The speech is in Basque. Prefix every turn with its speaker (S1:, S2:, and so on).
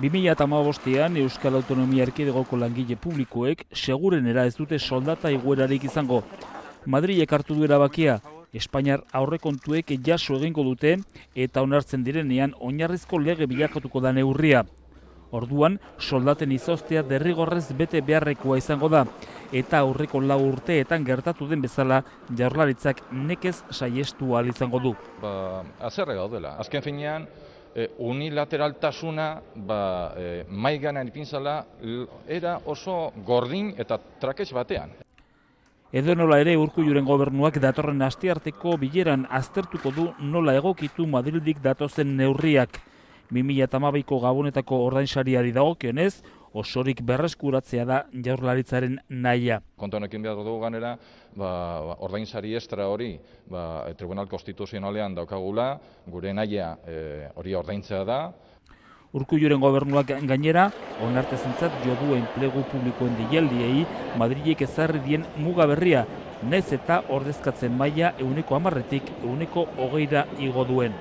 S1: 2015an Euskal Autonomia Erkidegoko langile publikoek segurenera ez dute soldata igoerarik izango. Madrilek hartu du erabakia, Espainiar aurrekontuek jaso egingo dute eta onartzen direnean oinarrizko lege bilakatuko da neurria. Orduan, soldaten izoztea derrigorrez bete beharrekoa izango da, eta aurreko 4 urteetan gertatu den bezala Jaurlaritzak nekez saiestu ahal izango du.
S2: Haserre gaudela. Azken finean, unilateraltasuna mahai gainean ipintzala era oso gordin eta trakets batean.
S1: Edonola ere Urkulluren gobernuak datorren astearteko bileran aztertuko du nola egokitu Madrildik datozen neurriak. 2012ko Gabonetako ordainsariari dagokionez, osorik berreskuratzea da Jaurlaritzaren nahia.
S2: Kontu honekin behar dugu ganera, ordainsari estra hori Tribunal Konstituzionalean daukagula, gure nahia hori ordaintzea da.
S1: Urkulluren gobernuak gainera, onartezentzat jo du enplegu publikoen deialdiei Madrilek ezarri dien muga berria, nahiz eta ordezkatzen maila 10%tik 20%ra igo duen.